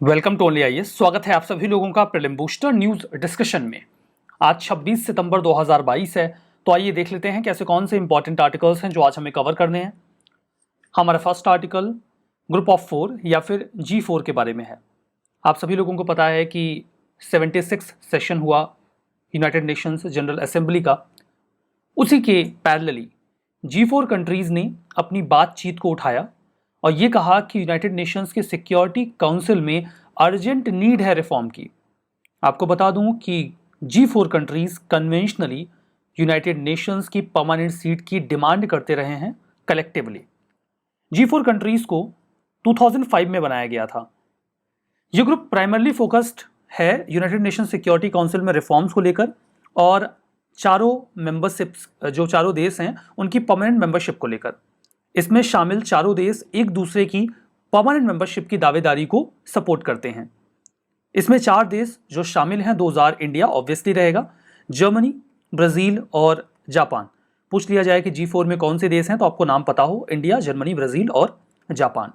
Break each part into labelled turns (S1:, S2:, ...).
S1: Welcome to only IAS. स्वागत है आप सभी लोगों का प्रीलिम बूस्टर न्यूज डिस्कशन में। आज 26 सितंबर 2022 है, तो आइए देख लेते हैं कैसे कौन से इंपॉर्टेंट आर्टिकल्स हैं जो आज हमें कवर करने हैं। हमारा फर्स्ट आर्टिकल ग्रुप ऑफ 4 या फिर G4 के बारे में है। आप सभी लोगों को पता है कि 76 सेशन हुआ यूनाइटेड नेशंस जनरल असेंबली का। उसी के पैरेलली G4 कंट्रीज ने अपनी बातचीत को उठाया और ये कहा कि यूनाइटेड नेशंस के सिक्योरिटी काउंसिल में अर्जेंट नीड है रिफॉर्म की। आपको बता दूं कि G4 countries conventionally United Nations की परमानेंट सीट की डिमांड करते रहे हैं कलेक्टिवली। G4 कंट्रीज को 2005 में बनाया गया था। ये ग्रुप प्राइमरली फोकस्ड है यूनाइटेड नेशन सिक्योरिटी काउंसिल में रिफॉर्म्स को लेकर और चारों मेंबरशिप्स जो चारों देश हैं उनकी परमानेंट मेंबरशिप को लेकर। इसमें शामिल चारों देश एक दूसरे की परमानेंट मेंबरशिप की दावेदारी को सपोर्ट करते हैं। इसमें 4 देश जो शामिल हैं 2000 इंडिया ऑब्वियसली रहेगा, जर्मनी, ब्राजील और जापान। पूछ लिया जाए कि G4 में कौन से देश हैं तो आपको नाम पता हो, इंडिया, जर्मनी, ब्राजील और जापान।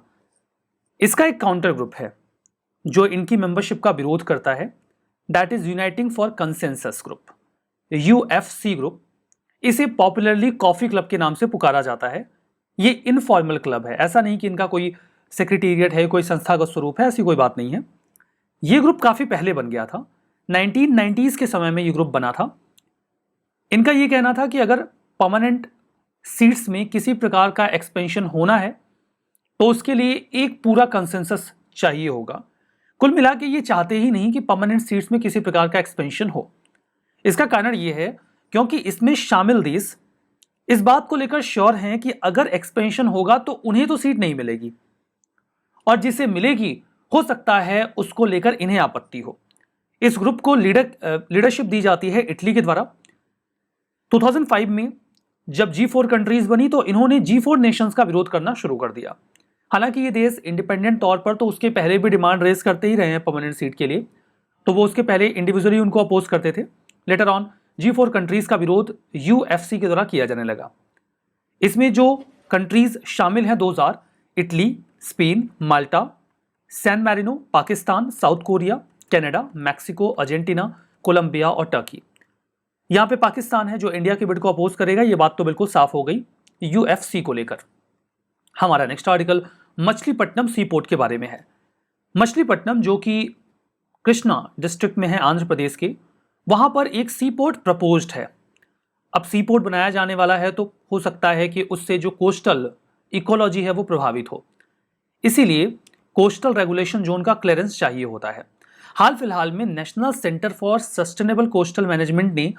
S1: इसका एक काउंटर ग्रुप है जो इनकी मेंबरशिप का विरोध करता है, that is uniting for consensus group, UFC group. इसे पॉपुलरली कॉफी क्लब के नाम से पुकारा जाता है। ये इनफॉर्मल क्लब है, ऐसा नहीं कि इनका कोई सेक्रेटेरिएट है, कोई संस्थागत स्वरूप है, ऐसी कोई बात नहीं है। ये ग्रुप काफ़ी पहले बन गया था, 1990s के समय में ये ग्रुप बना था। इनका ये कहना था कि अगर परमानेंट सीट्स में किसी प्रकार का एक्सपेंशन होना है तो उसके लिए एक पूरा कंसेंसस चाहिए होगा। कुल मिला के ये चाहते ही नहीं कि परमानेंट सीट्स में किसी प्रकार का एक्सपेंशन हो। इसका कारण ये है क्योंकि इसमें शामिल देश इस बात को लेकर श्योर हैं कि अगर एक्सपेंशन होगा तो उन्हें तो सीट नहीं मिलेगी और जिसे मिलेगी हो सकता है उसको लेकर इन्हें आपत्ति हो। इस ग्रुप को लीडरशिप दी जाती है इटली के द्वारा। 2005 में जब G4 कंट्रीज बनी तो इन्होंने G4 नेशंस का विरोध करना शुरू कर दिया। हालांकि ये देश इंडिपेंडेंट तौर पर तो उसके पहले भी डिमांड रेज करते ही रहे हैं परमानेंट सीट के लिए, तो वो उसके पहले इंडिविजुअली उनको अपोज करते थे। लेटर ऑन G4 कंट्रीज का विरोध UFC के द्वारा किया जाने लगा। इसमें जो कंट्रीज शामिल हैं 2000, Italy, Spain, Malta, San Marino, Pakistan, South Korea, Canada, Mexico, Argentina, Colombia और टर्की। यहां पे पाकिस्तान है जो इंडिया के बिड को अपोज करेगा, ये बात तो बिल्कुल साफ हो गई UFC को लेकर। हमारा नेक्स्ट आर्टिकल मछलीपट्टनम सी पोर्ट के बारे में है। मछलीपट्टनम जो कि कृष्णा डिस्ट्रिक्ट में है आंध्र प्रदेश के, वहां पर एक सी पोर्ट प्रपोज्ड है। अब सी पोर्ट बनाया जाने वाला है तो हो सकता है कि उससे जो कोस्टल इकोलॉजी है वो प्रभावित हो, इसीलिए कोस्टल रेगुलेशन जोन का क्लियरेंस चाहिए होता है। हाल फिलहाल में national centre for sustainable coastal management ने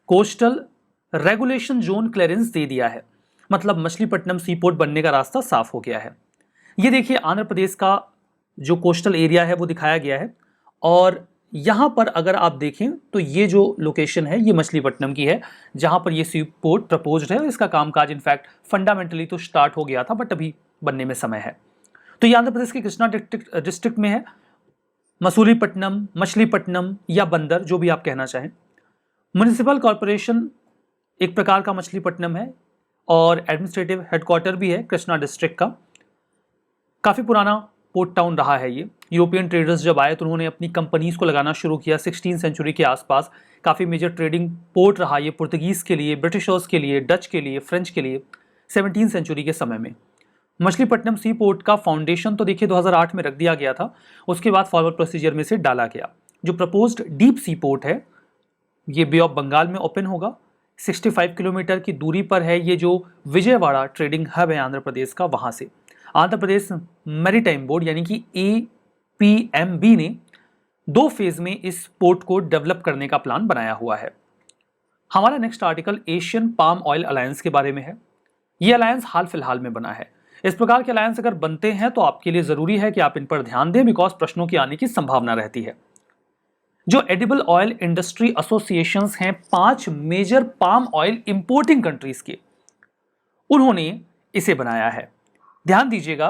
S1: कोस्टल रेगुलेशन जोन क्लियरेंस दे दिया है, मतलब मछलीपट्टनम सी पोर्ट बनने का रास्ता साफ हो गया है। ये देखिए आंध्र प्रदेश का जो कोस्टल एरिया है वो दिखाया गया है और यहाँ पर अगर आप देखें तो ये जो लोकेशन है ये मछलीपट्टनम की है जहाँ पर ये सी पोर्ट प्रपोज्ड है। इसका कामकाज इनफैक्ट फंडामेंटली तो स्टार्ट हो गया था बट अभी बनने में समय है। तो ये आंध्र प्रदेश के कृष्णा डिस्ट्रिक्ट में है। मसूलीपट्टनम, मछलीपट्टनम या बंदर जो भी आप कहना चाहें। म्युनिसिपल कॉरपोरेशन एक प्रकार का मछलीपट्टनम है और एडमिनिस्ट्रेटिव हेडक्वार्टर भी है कृष्णा डिस्ट्रिक्ट का। काफ़ी पुराना पोर्ट टाउन रहा है ये। यूरोपियन ट्रेडर्स जब आए तो उन्होंने अपनी कंपनीज को लगाना शुरू किया 16th सेंचुरी के आसपास। काफ़ी मेजर ट्रेडिंग पोर्ट रहा ये पुर्तगीज़ के लिए, ब्रिटिशर्स के लिए, डच के लिए, फ्रेंच के लिए 17th सेंचुरी के समय में। मछलीपट्टनम सी पोर्ट का फाउंडेशन तो देखिए 2008 में रख दिया गया था, उसके बाद फॉरवर्ड प्रोसीजर में से डाला गया। जो प्रपोज्ड डीप सी पोर्ट है ये बे ऑफ बंगाल में ओपन होगा। 65 किलोमीटर की दूरी पर है ये जो विजयवाड़ा ट्रेडिंग हब है आंध्र प्रदेश का, वहाँ से। आंध्र प्रदेश मैरीटाइम बोर्ड यानी कि APMB ने 2 फेज में इस पोर्ट को डेवलप करने का प्लान बनाया हुआ है। हमारा next article Asian palm oil alliance के बारे में है। यह अलायंस हाल फिलहाल में बना है। इस प्रकार के अलायंस अगर बनते हैं तो आपके लिए जरूरी है कि आप इन पर ध्यान दें, बिकॉज प्रश्नों के आने की संभावना रहती है। जो एडिबल ऑयल इंडस्ट्री एसोसिएशंस हैं 5 major palm oil importing countries के, उन्होंने इसे बनाया है। ध्यान दीजिएगा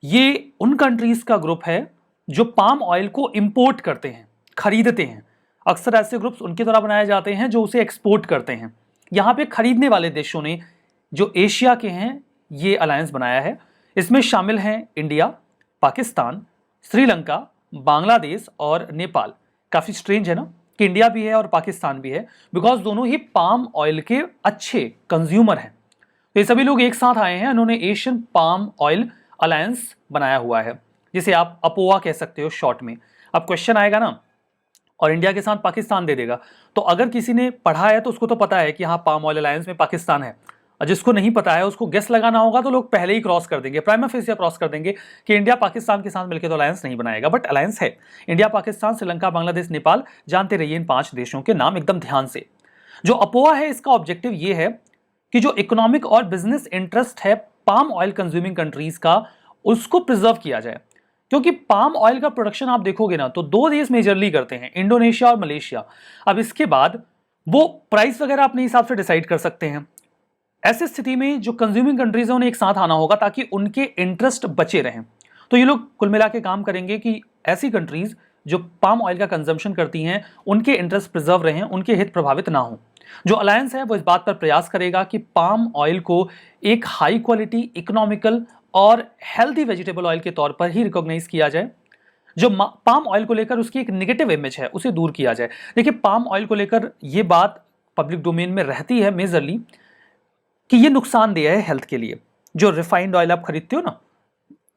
S1: ये उन कंट्रीज का ग्रुप है जो पाम ऑयल को इंपोर्ट करते हैं, खरीदते हैं। अक्सर ऐसे ग्रुप्स उनके द्वारा बनाए जाते हैं जो उसे एक्सपोर्ट करते हैं। यहाँ पे खरीदने वाले देशों ने जो एशिया के हैं ये अलायंस बनाया है। इसमें शामिल हैं इंडिया, पाकिस्तान, श्रीलंका, बांग्लादेश और नेपाल। काफी स्ट्रेंज है ना कि इंडिया भी है और पाकिस्तान भी है, बिकॉज दोनों ही पाम ऑयल के अच्छे कंज्यूमर हैं। तो ये सभी लोग एक साथ आए हैं, उन्होंने एशियन पाम ऑयल अलायंस बनाया हुआ है, जिसे आप अपोआ कह सकते हो शॉर्ट में। अब क्वेश्चन आएगा ना, और इंडिया के साथ पाकिस्तान दे देगा, तो अगर किसी ने पढ़ा है तो उसको तो पता है कि हाँ पाम ऑयल अलायंस में पाकिस्तान है, और जिसको नहीं पता है उसको गेस लगाना होगा, तो लोग पहले ही क्रॉस कर देंगे, प्राइमा फेसिया क्रॉस कर देंगे कि इंडिया पाकिस्तान के साथ मिलकर तो अलायंस नहीं बनाएगा, बट अलायंस है। इंडिया, पाकिस्तान, श्रीलंका, बांग्लादेश, नेपाल, जानते रहिए इन 5 देशों के नाम एकदम ध्यान से। जो अपोआ है इसका ऑब्जेक्टिव ये है कि जो इकोनॉमिक और बिजनेस इंटरेस्ट है पाम ऑयल कंज्यूमिंग कंट्रीज का, उसको प्रिजर्व किया जाए। क्योंकि पाम ऑयल का प्रोडक्शन आप देखोगे ना तो 2 देश मेजरली करते हैं, इंडोनेशिया और मलेशिया। अब इसके बाद वो प्राइस वगैरह अपने हिसाब से डिसाइड कर सकते हैं। ऐसी स्थिति में जो कंज्यूमिंग कंट्रीज है उन्हें एक साथ आना होगा ताकि उनके इंटरेस्ट बचे रहें। तो ये लोग कुल मिला के काम करेंगे कि ऐसी कंट्रीज जो पाम ऑयल का कंजम्पशन करती हैं उनके इंटरेस्ट प्रिजर्व रहें, उनके हित प्रभावित ना हो। जो अलायंस है वो इस बात पर प्रयास करेगा कि पाम ऑयल को एक हाई क्वालिटी, इकोनॉमिकल और हेल्दी वेजिटेबल ऑयल के तौर पर ही रिकॉग्नाइज किया जाए। जो पाम ऑयल को लेकर उसकी एक नेगेटिव इमेज है उसे दूर किया जाए। देखिए, पाम ऑयल को लेकर यह बात पब्लिक डोमेन में रहती है मेजरली कि यह नुकसानदेह है हेल्थ के लिए। जो रिफाइंड ऑयल आप खरीदते हो ना,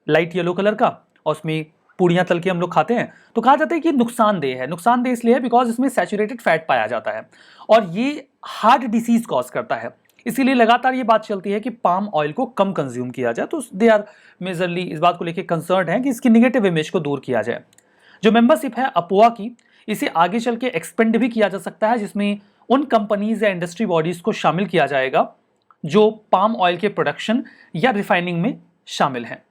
S1: लाइट येलो कलर का, और उसमें पूड़ियां तल के हम लोग खाते हैं, तो कहा जाता है कि नुकसानदेह है। नुकसानदेह इसलिए है बिकॉज इसमें सैचुरेटेड फैट पाया जाता है और ये हार्ट डिसीज कॉज करता है। इसीलिए लगातार ये बात चलती है कि पाम ऑयल को कम कंज्यूम किया जाए। तो दे आर मेजरली इस बात को लेकर कंसर्न है कि इसकी निगेटिव इमेज को दूर किया जाए। जो मेंबरशिप है अपोआ की, इसे आगे चल के एक्सपेंड भी किया जा सकता है, जिसमें उन कंपनीज या इंडस्ट्री बॉडीज को शामिल किया जाएगा जो पाम ऑयल के प्रोडक्शन या रिफाइनिंग में शामिल हैं।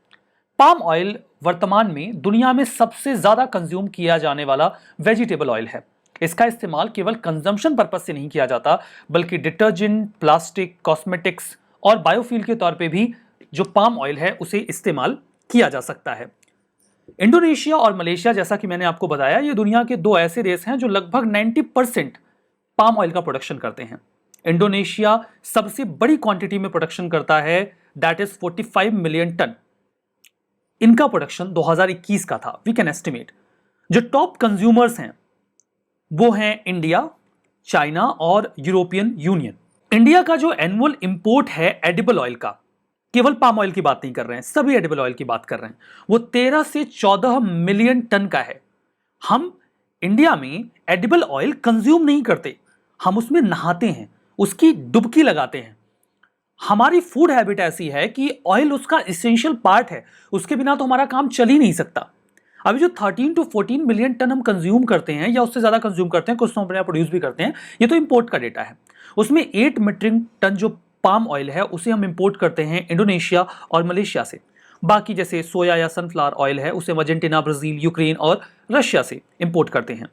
S1: पाम ऑयल वर्तमान में दुनिया में सबसे ज्यादा कंज्यूम किया जाने वाला वेजिटेबल ऑयल है। इसका इस्तेमाल केवल कंजम्पशन पर्पस से नहीं किया जाता, बल्कि डिटर्जेंट, प्लास्टिक, कॉस्मेटिक्स और बायोफ्यूल के तौर पे भी जो पाम ऑयल है उसे इस्तेमाल किया जा सकता है। इंडोनेशिया और मलेशिया, जैसा कि मैंने आपको बताया, ये दुनिया के 2 ऐसे देश हैं जो लगभग 90% पाम ऑयल का प्रोडक्शन करते हैं। इंडोनेशिया सबसे बड़ी क्वांटिटी में प्रोडक्शन करता है, दैट इज 45 मिलियन टन। इनका प्रोडक्शन 2021 का था, वी कैन एस्टिमेट। जो टॉप कंज्यूमर्स हैं वो हैं इंडिया, चाइना और यूरोपियन यूनियन। इंडिया का जो एनुअल इंपोर्ट है एडिबल ऑयल का, केवल पाम ऑयल की बात नहीं कर रहे हैं, सभी एडिबल ऑयल की बात कर रहे हैं, वो 13 से 14 मिलियन टन का है। हम इंडिया में एडिबल ऑयल कंज्यूम नहीं करते, हम उसमें नहाते हैं, उसकी डुबकी लगाते हैं। हमारी फूड हैबिट ऐसी है कि ऑयल उसका इसेंशियल पार्ट है, उसके बिना तो हमारा काम चल ही नहीं सकता। अभी जो 13 to 14 मिलियन टन हम कंज्यूम करते हैं या उससे ज्यादा कंज्यूम करते हैं, कुछ तो अपने प्रोड्यूस भी करते हैं, ये तो इंपोर्ट का डेटा है। उसमें 8 मीट्रिक टन जो पाम ऑयल है उसे हम इंपोर्ट करते हैं इंडोनेशिया और मलेशिया से। बाकी जैसे सोया या सनफ्लावर ऑयल है उसे अर्जेंटीना, ब्राजील, यूक्रेन और रशिया से इंपोर्ट करते हैं।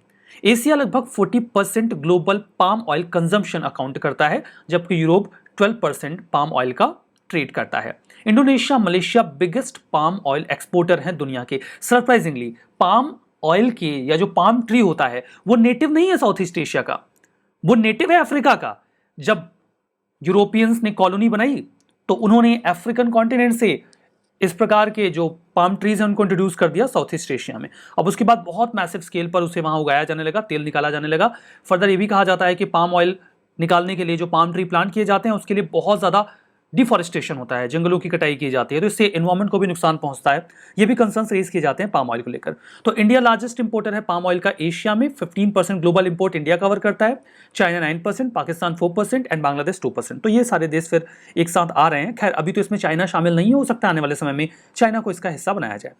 S1: एशिया लगभग 40% global palm oil consumption account करता है, जबकि यूरोप 12% पाम ऑयल का ट्रेड करता है। Indonesia, Malaysia biggest palm oil exporter हैं दुनिया के। सरप्राइजिंगली पाम ऑयल के या जो पाम ट्री होता है वो नेटिव नहीं है साउथ ईस्ट एशिया का, वो नेटिव है अफ्रीका का। जब यूरोपियंस ने कॉलोनी बनाई तो उन्होंने अफ्रीकन कॉन्टिनेंट से इस प्रकार के जो पाम ट्रीज हैं उनको इंट्रोड्यूस कर दिया साउथ ईस्ट एशिया में। अब उसके बाद बहुत मैसिव स्केल पर उसे वहां उगाया जाने लगा, तेल निकाला जाने लगा। फर्दर ये भी कहा जाता है कि पाम ऑयल निकालने के लिए जो पाम ट्री प्लांट किए जाते हैं उसके लिए बहुत ज्यादा डिफॉरेस्टेशन होता है, जंगलों की कटाई की जाती है, तो इससे एनवायरमेंट को भी नुकसान पहुंचता है। ये भी कंसर्न्स रेज किए जाते हैं पाम ऑयल को लेकर। तो इंडिया लार्जेस्ट इंपोर्टर है पाम ऑयल का एशिया में, 15% ग्लोबल इंपोर्ट इंडिया कवर करता है, चाइना 9%, पाकिस्तान 4% एंड बांग्लादेश 2%। तो ये सारे देश फिर एक साथ आ रहे हैं। खैर अभी तो इसमें चाइना शामिल नहीं हो सकता, आने वाले समय में चाइना को इसका हिस्सा बनाया जाए।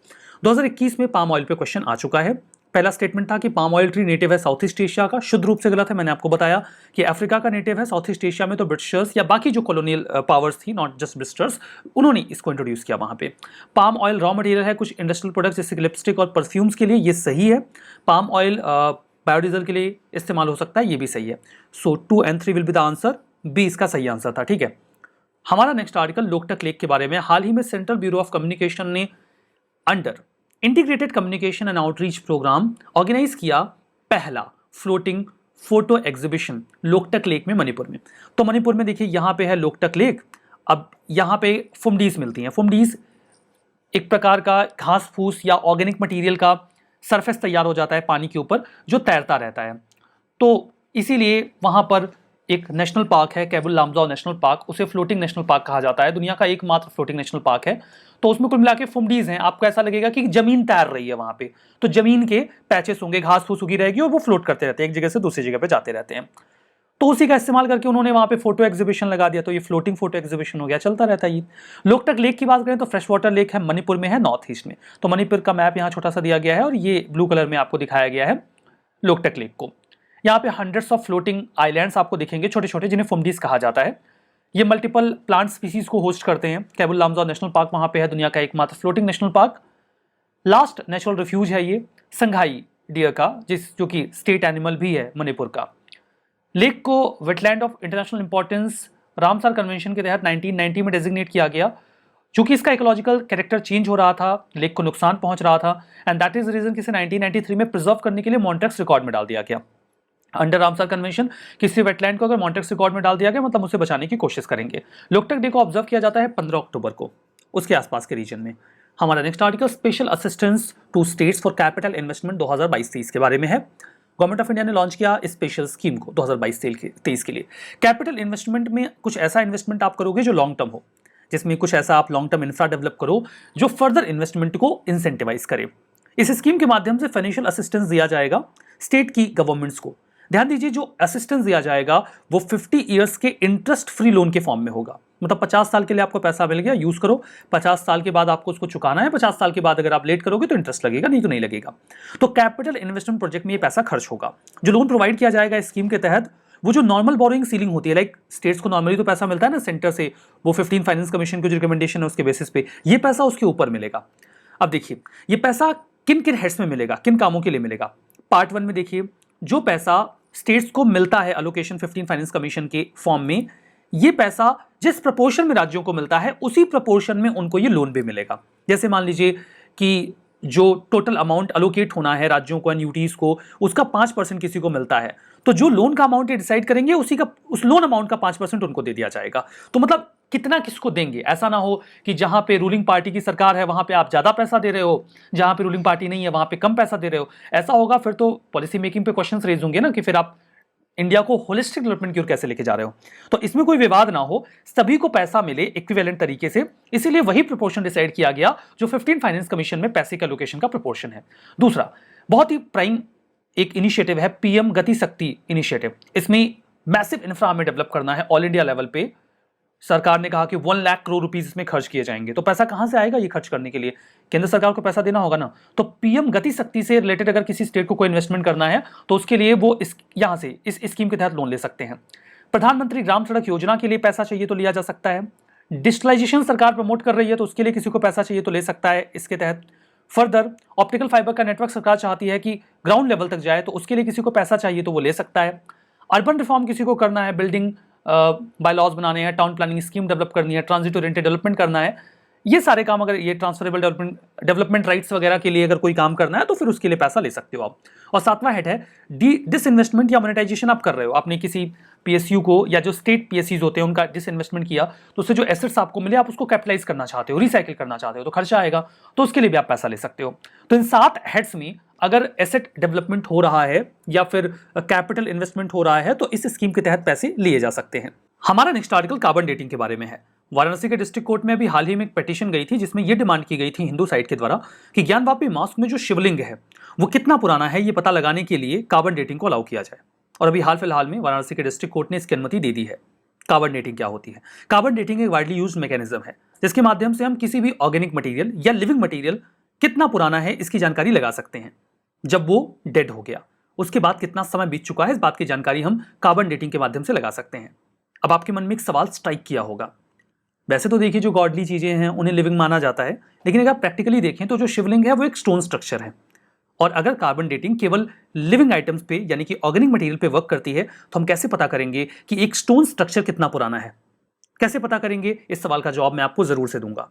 S1: 2021 में पाम ऑयल पे क्वेश्चन आ चुका है। पहला स्टेटमेंट था कि पाम ऑयल ट्री नेटिव है साउथ ईस्ट एशिया का, शुद्ध रूप से गलत है। मैंने आपको बताया कि अफ्रीका का नेटिव है, साउथ ईस्ट एशिया में तो ब्रिटिशर्स या बाकी जो कॉलोनियल पावर्स थी, नॉट जस्ट ब्रिटिशर्स, उन्होंने इसको इंट्रोड्यूस किया वहां पे। पाम ऑयल रॉ मटेरियल है कुछ इंडस्ट्रियल प्रोडक्ट्स जैसे लिपस्टिक और परफ्यूम्स के लिए, ये सही है। पाम ऑयल बायोडीजल के लिए इस्तेमाल हो सकता है, ये भी सही है। So 2 and 3 will be the answer, B इसका सही आंसर था। ठीक है, हमारा नेक्स्ट आर्टिकल लोकटक लेक के बारे में। हाल ही में सेंट्रल ब्यूरो ऑफ कम्युनिकेशन ने under integrated communication and outreach programme organise किया पहला floating photo exhibition Loktak lake में, मणिपुर में। तो मणिपुर में देखिए यहाँ पे है लोकटक लेक। अब यहाँ पे फुमडीज मिलती हैं। फुमडीज एक प्रकार का घास फूस या ऑर्गेनिक मटेरियल का सरफेस तैयार हो जाता है पानी के ऊपर जो तैरता रहता है। तो इसीलिए वहां पर एक नेशनल पार्क है, केबुल लामजाओ नेशनल पार्क, उसे फ्लोटिंग नेशनल पार्क कहा जाता है, दुनिया का एकमात्र फ्लोटिंग नेशनल पार्क है। तो उसमें कुल मिला के फुमडीज हैं, आपको ऐसा लगेगा कि जमीन तैर रही है वहां पे, तो जमीन के पैचेस होंगे, घास फूस उगी रहेगी और वो फ्लोट करते रहते हैं, एक जगह से दूसरी जगह पे जाते रहते हैं। तो उसी का इस्तेमाल करके उन्होंने वहां पे फोटो एग्जीबिशन लगा दिया, तो ये फ्लोटिंग फोटो एग्जीबिशन हो गया, चलता रहता है ये। लोकटक लेक की बात करें तो फ्रेश वाटर लेक है, मणिपुर में है, नॉर्थ ईस्ट में। तो मणिपुर का मैप यहाँ छोटा सा दिया गया है और ये ब्लू कलर में आपको दिखाया गया है लोकटक लेक को। यहाँ पे हंड्रेड्स ऑफ फ्लोटिंग आइलैंड्स आपको दिखेंगे, छोटे छोटे, जिन्हें फुमडीज कहा जाता है। ये मल्टीपल प्लांट स्पीसीज को होस्ट करते हैं। केबुल लामजाओ नेशनल पार्क वहां पे है, दुनिया का एकमात्र floating national park. Last natural refuge है ये संघाई डियर का, जो कि स्टेट एनिमल भी है मणिपुर का। लेक को wetland of international importance Ramsar convention के तहत 1990 में डेजिग्नेट किया गया। चूंकि इसका इकोलॉजिकल कैरेक्टर चेंज हो रहा था, लेक को नुकसान पहुंच रहा था, एंड दैट इज रीजन कि इसे 1993 में प्रिजर्व करने के लिए मॉन्ट्रेक्स रिकॉर्ड में डाल दिया गया। अंडर रामसर कन्वेंशन किसी वेटलैंड को अगर मॉन्ट्रेक्स रिकॉर्ड में डाल दिया गया, मतलब उसे बचाने की कोशिश करेंगे। लोकटक डे को ऑब्जर्व किया जाता है 15 अक्टूबर को, उसके आसपास के रीजन में। हमारा next article special assistance to states for capital investment 2022-23 के बारे में है। गवर्नमेंट ऑफ इंडिया ने लॉन्च किया इस स्पेशल स्कीम को 2022-23 के लिए। कैपिटल इन्वेस्टमेंट में कुछ ऐसा इन्वेस्टमेंट आप करोगे जो लॉन्ग टर्म हो, जिसमें कुछ ऐसा आप लॉन्ग टर्म इंफ्रा डेवलप करो जो फर्दर इन्वेस्टमेंट को इंसेंटिवाइज करे। इस स्कीम के माध्यम से फाइनेंशियल असिस्टेंस दिया जाएगा स्टेट की गवर्नमेंट्स को। ध्यान दीजिए, जो असिस्टेंस दिया जाएगा वो 50 ईयर्स के इंटरेस्ट फ्री लोन के फॉर्म में होगा। मतलब 50 साल के लिए आपको पैसा मिल गया, यूज करो, 50 साल के बाद आपको उसको चुकाना है, 50 साल के बाद अगर आप लेट करोगे तो इंटरेस्ट लगेगा, नहीं तो नहीं लगेगा। तो कैपिटल इन्वेस्टमेंट प्रोजेक्ट में ये पैसा खर्च होगा। जो लोन प्रोवाइड किया जाएगा इस स्कीम के तहत, वो जो नॉर्मल बोरोइंग सीलिंग होती है, लाइक स्टेट्स को नॉर्मली तो पैसा मिलता है ना सेंटर से, वो 15 फाइनेंस कमीशन की जो रिकमेंडेशन है उसके बेसिस पे ये पैसा उसके ऊपर मिलेगा। अब देखिए ये पैसा किन किन हेड्स में मिलेगा, किन कामों के लिए मिलेगा। पार्ट 1 में देखिए, जो पैसा स्टेट्स को मिलता है अलोकेशन 15 फाइनेंस कमीशन के फॉर्म में, ये पैसा जिस प्रपोर्शन में राज्यों को मिलता है उसी प्रपोर्शन में उनको ये लोन भी मिलेगा। जैसे मान लीजिए कि जो टोटल अमाउंट अलोकेट होना है राज्यों को, एनयूटीज को, उसका 5% किसी को मिलता है, तो जो लोन का अमाउंट ये डिसाइड करेंगे उसी का, उस लोन अमाउंट का 5% उनको दे दिया जाएगा। तो मतलब कितना किसको देंगे, ऐसा ना हो कि जहां पे रूलिंग पार्टी की सरकार है वहां पे आप ज्यादा पैसा दे रहे हो, जहां पे रूलिंग पार्टी नहीं है वहां पे कम पैसा दे रहे हो। ऐसा होगा फिर तो पॉलिसी मेकिंग पे क्वेश्चंस रेज होंगे ना कि फिर आप इंडिया को होलिस्टिक डेवलपमेंट की ओर कैसे लेके जा रहे हो। तो इसमें कोई विवाद ना हो, सभी को पैसा मिले इक्विवेलेंट तरीके से, इसीलिए वही प्रोपोर्शन डिसाइड किया गया जो 15 फाइनेंस कमीशन में पैसे के एलोकेशन का प्रोपोर्शन है। दूसरा बहुत ही प्राइम एक इनिशिएटिव है पीएम गति शक्ति इनिशिएटिव। इसमें मैसिव इंफ्रा में डेवलप करना है ऑल इंडिया लेवल पे। सरकार ने कहा कि 1 लाख करोड़ रुपीस इसमें खर्च किए जाएंगे। तो पैसा कहां से आएगा ये खर्च करने के लिए? केंद्र सरकार को पैसा देना होगा ना। तो पीएम गति शक्ति से रिलेटेड अगर किसी स्टेट को कोई इन्वेस्टमेंट करना है तो उसके लिए वो यहां से इस स्कीम के तहत लोन ले सकते हैं। प्रधानमंत्री ग्राम सड़क योजना के लिए पैसा चाहिए तो लिया जा सकता है। डिजिटलाइजेशन सरकार प्रमोट कर रही है तो उसके लिए किसी को पैसा चाहिए तो ले सकता है इसके तहत। फर्दर ऑप्टिकल फाइबर का नेटवर्क सरकार चाहती है कि ग्राउंड लेवल तक जाए तो उसके लिए किसी को पैसा चाहिए तो वो ले सकता है। अर्बन रिफॉर्म किसी को करना है, बिल्डिंग बायलॉज बनाने हैं, टाउन प्लानिंग स्कीम डेवलप करनी है, ट्रांजिट ओरिएंटेड डेवलपमेंट करना है, ये सारे काम अगर ये ट्रांसफरेबल डेवलपमेंट राइट्स वगैरह के लिए अगर कोई काम करना है तो फिर उसके लिए पैसा ले सकते हो आप। और 7वां हेड है डिसइन्वेस्टमेंट या मोनेटाइजेशन आप कर रहे हो, आपने किसी पीएसयू को या जो स्टेट पीएसयूज होते हैं उनका डिसइन्वेस्टमेंट किया तो उससे जो एसेट्स आपको मिले आप उसको कैपिटलाइज करना चाहते हो, रिसाइकिल करना चाहते हो, तो खर्चा आएगा, तो उसके लिए भी आप पैसा ले सकते हो। तो इन 7 हेड्स में अगर एसेट डेवलपमेंट हो रहा है या फिर कैपिटल इन्वेस्टमेंट हो रहा है तो इस स्कीम के तहत पैसे लिए जा सकते हैं। हमारा नेक्स्ट आर्टिकल कार्बन डेटिंग के बारे में है। वाराणसी के डिस्ट्रिक्ट कोर्ट में अभी हाल ही में एक पिटीशन गई थी जिसमें यह डिमांड की गई थी हिंदू साइड के द्वारा कि ज्ञानवापी मास्क में जो शिवलिंग है वो कितना पुराना है ये पता लगाने के लिए कार्बन डेटिंग को अलाउ किया जाए। और अभी हाल फिलहाल में वाराणसी के डिस्ट्रिक्ट कोर्ट ने इसकी अनुमति दे दी है। कार्बन डेटिंग क्या होती है? कार्बन डेटिंग एक वाइडली यूज्ड मैकेनिज्म है जिसके माध्यम से हम किसी भी ऑर्गेनिक मटेरियल या लिविंग मटेरियल कितना पुराना है इसकी जानकारी लगा सकते हैं। जब वो डेड हो गया उसके बाद कितना समय बीत चुका है इस बात की जानकारी हम कार्बन डेटिंग के माध्यम से लगा सकते हैं। अब आपके मन में एक सवाल स्ट्राइक किया होगा, वैसे तो देखिए जो गॉडली चीजें हैं उन्हें लिविंग माना जाता है, लेकिन अगर प्रैक्टिकली देखें तो जो शिवलिंग है वो एक स्टोन स्ट्रक्चर है। और अगर कार्बन डेटिंग केवल लिविंग आइटम्स पे यानी कि ऑर्गेनिक मटेरियल पे वर्क करती है तो हम कैसे पता करेंगे कि एक स्टोन स्ट्रक्चर कितना पुराना है? कैसे पता करेंगे? इस सवाल का जवाब मैं आपको जरूर से दूंगा।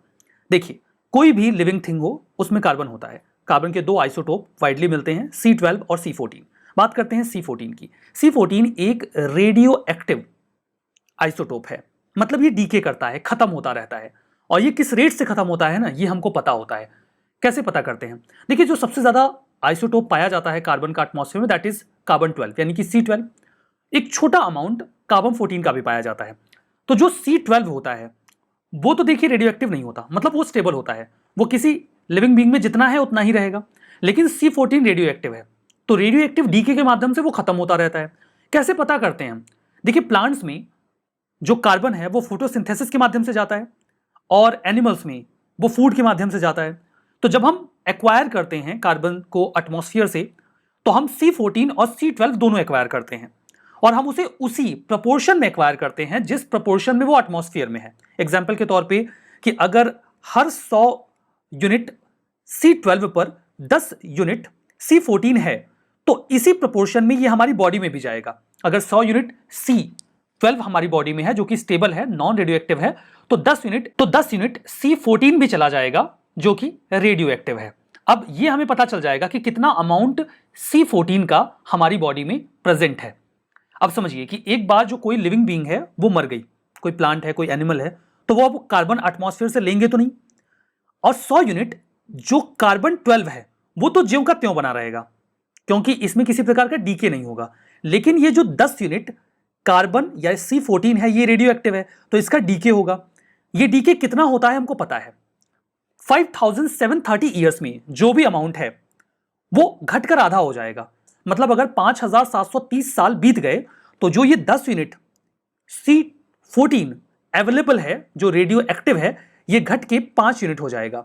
S1: देखिए कोई भी लिविंग थिंग हो उसमें कार्बन होता है। कार्बन के 2 आइसोटोप वाइडली मिलते हैं, C12 और C14। बात करते हैं C14 की। C14 एक रेडियो एक्टिव आइसोटोप है, मतलब ये डीके करता है, खत्म होता रहता है। और ये किस रेट से खत्म होता है ना ये हमको पता होता है। कैसे पता करते हैं? देखिए जो सबसे ज्यादा आइसोटोप पाया जाता है कार्बन का एटमॉस्फेयर में, दैट इज कार्बन 12 यानी कि C12। एक छोटा अमाउंट कार्बन 14 का भी पाया जाता है। तो जो C12 होता है वो तो देखिए रेडियो एक्टिव नहीं होता, मतलब वो स्टेबल होता है, वो किसी लिविंग बीइंग में जितना है उतना ही रहेगा। लेकिन C14 रेडियो एक्टिव है, तो रेडियो एक्टिव डीके के माध्यम से वो खत्म होता रहता है। कैसे पता करते हैं हम? देखिए प्लांट्स में जो कार्बन है वो फोटोसिंथेसिस के माध्यम से जाता है और एनिमल्स में वो फूड के माध्यम से जाता है। तो जब हम एक्वायर करते हैं कार्बन को एटमॉस्फेयर से, तो हम C14 और C12 दोनों एक्वायर करते हैं और हम उसे उसी प्रोपोर्शन में एक्वायर करते हैं जिस प्रोपोर्शन में वो एटमॉस्फेयर में है। एग्जाम्पल के तौर पे कि अगर हर 100 यूनिट C12 पर 10 यूनिट C14 है, तो इसी प्रोपोर्शन में ये हमारी बॉडी में भी जाएगा। अगर 100 यूनिट C12 हमारी बॉडी में है जो कि स्टेबल है, नॉन रेडियो एक्टिव है, तो 10 यूनिट C14 भी चला जाएगा जो कि रेडियो एक्टिव है। अब ये हमें पता चल जाएगा कि कितना अमाउंट C14 का हमारी बॉडी में प्रेजेंट है। अब समझिए कि एक बार जो कोई लिविंग बीइंग है वो मर गई, कोई प्लांट है, कोई एनिमल है, तो वो अब कार्बन एटमॉस्फेयर से लेंगे तो नहीं, और 100 यूनिट जो कार्बन 12 है वो तो ज्यों का त्यों बना रहेगा क्योंकि इसमें किसी प्रकार का डीके नहीं होगा। लेकिन ये जो 10 यूनिट कार्बन या C14 है ये रेडियो एक्टिव है, तो इसका डीके होगा। ये डीके कितना होता है हमको पता है, 5730 ईयर्स में जो भी अमाउंट है वो घटकर आधा हो जाएगा। मतलब अगर 5730 साल बीत गए तो जो ये 10 यूनिट C14 अवेलेबल है जो रेडियो एक्टिव है, ये घट के 5 यूनिट हो जाएगा।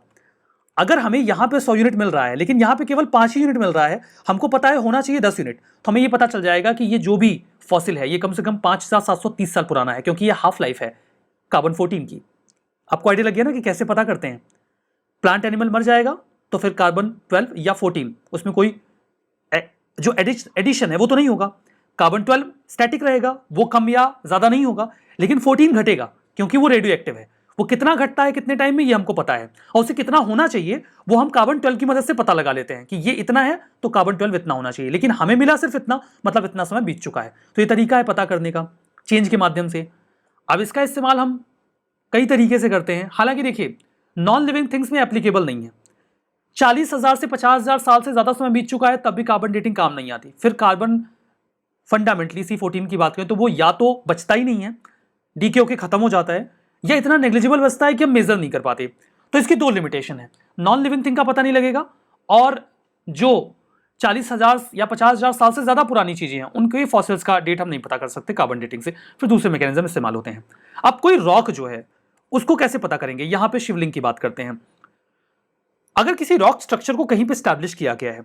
S1: अगर हमें यहां पे 100 यूनिट मिल रहा है लेकिन यहां पे केवल 5 ही यूनिट मिल रहा है, हमको पता है होना चाहिए 10 यूनिट, तो हमें ये पता चल जाएगा कि ये जो भी फॉसिल है ये कम से कम 5730 साल पुराना है, क्योंकि ये हाफ लाइफ है कार्बन 14 की। आपको आइडिया लग गया ना कि कैसे पता करते हैं? प्लांट एनिमल मर जाएगा तो फिर कार्बन 12 या 14 उसमें कोई जो एडिशन है वो तो नहीं होगा। कार्बन 12 स्टैटिक रहेगा, वो कम या ज्यादा नहीं होगा, लेकिन 14 घटेगा क्योंकि वो रेडियो एक्टिव है। वो कितना घटता है कितने टाइम में ये हमको पता है, और उसे कितना होना चाहिए वो हम कार्बन 12 की मदद से पता लगा लेते हैं कि ये इतना है तो कार्बन 12 इतना होना चाहिए, लेकिन हमें मिला सिर्फ इतना, मतलब इतना समय बीत चुका है। तो ये तरीका है पता करने का चेंज के माध्यम से। अब इसका इस्तेमाल हम कई तरीके से करते हैं, हालांकि देखिए नॉन लिविंग थिंग्स में एप्लीकेबल नहीं है। 40,000 से 50,000 साल से ज्यादा समय बीत चुका है तब भी कार्बन डेटिंग काम नहीं आती। फिर कार्बन फंडामेंटली C14 की बात करें तो वो या तो बचता ही नहीं है, डीके होके खत्म हो जाता है, या इतना नेग्लिजिबल बचता है कि हम मेजर नहीं कर पाते। तो इसकी दो लिमिटेशन है, नॉन लिविंग थिंग का पता नहीं लगेगा, और जो 40,000 या 50,000 साल से ज्यादा पुरानी चीजें हैं उनके फॉसिल्स का डेट हम नहीं पता कर सकते कार्बन डेटिंग से। फिर दूसरे मैकेनिज्म इस्तेमाल होते हैं। अब कोई रॉक जो है उसको कैसे पता करेंगे? यहां पे शिवलिंग की बात करते हैं। अगर किसी रॉक स्ट्रक्चर को कहीं पे स्टैब्लिश किया गया है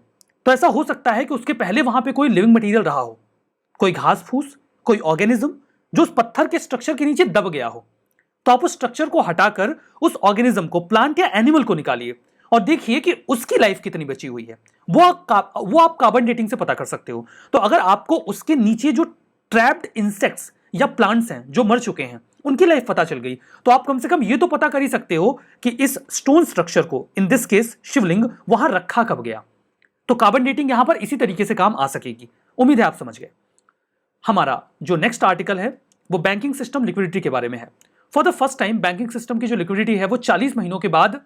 S1: तो ऐसा हो सकता है कि उसके पहले वहां पे कोई लिविंग मटेरियल रहा हो, कोई घास फूस, कोई ऑर्गेनिज्म जो उस पत्थर के स्ट्रक्चर के नीचे दब गया हो। तो आप उस स्ट्रक्चर को हटाकर उस ऑर्गेनिज्म को, प्लांट या एनिमल को निकालिए और देखिए कि उसकी लाइफ कितनी बची हुई है। वो आप कार्बन डेटिंग से पता कर सकते हो। तो अगर आपको उसके नीचे जो ट्रैप्ड इंसेक्ट्स या प्लांट्स हैं जो मर चुके हैं उनकी लाइफ पता चल गई, तो आप कम से कम ये तो पता कर ही सकते हो कि इस स्टोन स्ट्रक्चर को, इन दिस केस शिवलिंग, वहां रखा कब गया। तो कार्बन डेटिंग यहां पर इसी तरीके से काम आ सकेगी। उम्मीद है आप समझ गए। हमारा जो नेक्स्ट आर्टिकल है वो बैंकिंग सिस्टम लिक्विडिटी के बारे में है। For the first time banking system की जो लिक्विडिटी है वो 40 महीनों के बाद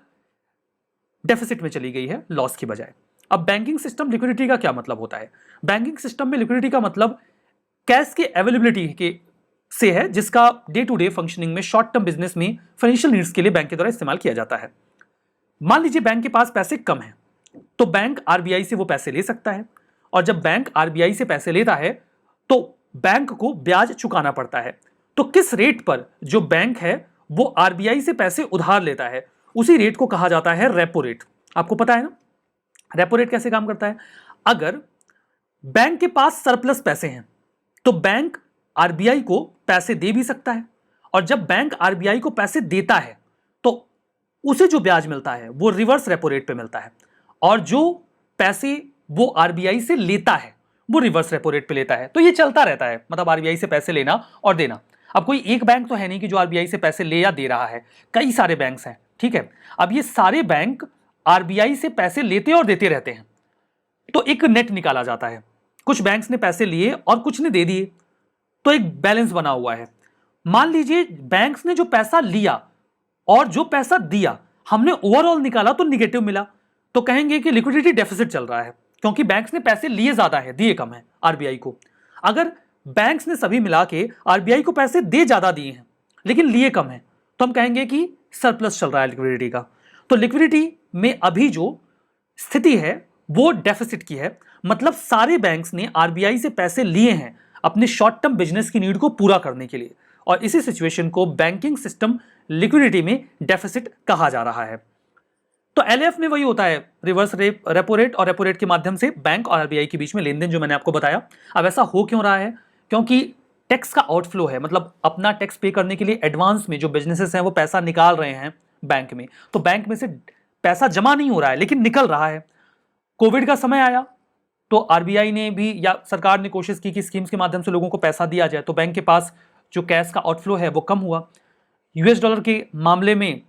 S1: डेफिसिट में चली गई है, लॉस की बजाय। अब बैंकिंग सिस्टम लिक्विडिटी का क्या मतलब होता है? बैंकिंग सिस्टम में लिक्विडिटी का मतलब कैश के अवेलेबिलिटी के से है, जिसका डे टू डे फंक्शनिंग में, शॉर्ट टर्म बिजनेस में, फाइनेंशियल नीड्स के लिए बैंक के द्वारा इस्तेमाल किया जाता है। मान लीजिए बैंक के पास पैसे कम हैं, तो बैंक आरबीआई से वो पैसे ले सकता है, और जब बैंक आरबीआई से पैसे लेता है तो बैंक को ब्याज चुकाना पड़ता है। तो किस रेट पर जो बैंक है वो आरबीआई से पैसे उधार लेता है, उसी रेट को कहा जाता है रेपो रेट। आपको पता है ना रेपो रेट कैसे काम करता है? अगर बैंक के पास सरप्लस पैसे हैं तो बैंक आरबीआई को पैसे दे भी सकता है, और जब बैंक आरबीआई को पैसे देता है तो उसे जो ब्याज मिलता है वो रिवर्स रेपो रेट पे मिलता है, और जो पैसे वो आरबीआई से लेता है वो रिवर्स रेपो रेट पे लेता है। तो ये चलता रहता है, मतलब आरबीआई से पैसे लेना और देना। अब कोई एक बैंक तो है नहीं कि जो आरबीआई से पैसे ले या दे रहा है, कई सारे बैंक्स हैं, ठीक है। अब ये सारे बैंक आरबीआई से पैसे लेते और देते रहते हैं, तो एक नेट निकाला जाता है। कुछ बैंक्स ने पैसे लिए और कुछ ने दे दिए, तो एक बैलेंस बना हुआ है। मान लीजिए बैंक्स ने जो पैसा लिया और जो पैसा दिया हमने ओवरऑल निकाला तो निगेटिव मिला, तो कहेंगे कि लिक्विडिटी डेफिसिट चल रहा है। क्योंकि बैंक्स ने पैसे लिए ज्यादा है, दिए कम है आरबीआई को। अगर बैंक्स ने सभी मिला के आरबीआई को पैसे दे ज्यादा दिए हैं लेकिन लिए कम है, तो हम कहेंगे कि सरप्लस चल रहा है लिक्विडिटी का। तो लिक्विडिटी में अभी जो स्थिति है वो डेफिसिट की है, मतलब सारे बैंक्स ने आरबीआई से पैसे लिए हैं अपने शॉर्ट टर्म बिजनेस की नीड को पूरा करने के लिए, और इसी सिचुएशन को बैंकिंग सिस्टम लिक्विडिटी में डेफिसिट कहा जा रहा है। तो एलएफ में वही होता है, रिवर्स रेपो रेट और रेपो रेट के माध्यम से बैंक और आरबीआई के बीच में लेन देन, जो मैंने आपको बताया। अब ऐसा हो क्यों रहा है? क्योंकि टैक्स का आउटफ्लो है, मतलब अपना टैक्स पे करने के लिए एडवांस में जो बिजनेसेस हैं वो पैसा निकाल रहे हैं बैंक में, तो बैंक में से पैसा जमा नहीं हो रहा है लेकिन निकल रहा है। कोविड का समय आया तो आरबीआई ने भी या सरकार ने कोशिश की कि स्कीम्स के माध्यम से लोगों को पैसा दिया जाए, तो बैंक के पास जो कैश का आउटफ्लो है वो कम हुआ। यूएस डॉलर के मामले में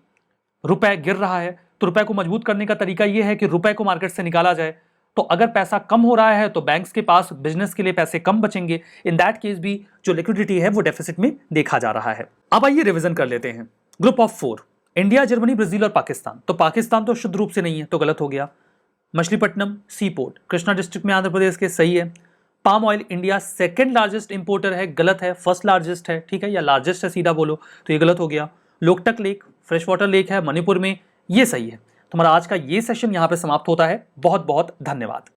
S1: रुपए गिर रहा है, तो रुपए को मजबूत करने का तरीका यह है कि रुपए को मार्केट से निकाला जाए। तो अगर पैसा कम हो रहा है तो बैंक्स के पास बिजनेस के लिए पैसे कम बचेंगे, इन दैट केस भी जो लिक्विडिटी है वो डेफिसिट में देखा जा रहा है। अब आइए रिवीजन कर लेते हैं। Group of 4, India, Germany, Brazil और पाकिस्तान। तो पाकिस्तान तो शुद्ध रूप से नहीं है, तो गलत हो गया। मछलीपट्टनम सी पोर्ट कृष्णा डिस्ट्रिक्ट में आंध्र प्रदेश के, सही है। Palm oil India second largest importer है, गलत है, फर्स्ट लार्जेस्ट है, ठीक है, या लार्जेस्ट है सीधा बोलो, तो ये गलत हो गया। Loktak lake fresh water lake है मणिपुर में, ये सही है। तुम्हारा आज का ये सेशन यहाँ पे समाप्त होता है। बहुत बहुत धन्यवाद।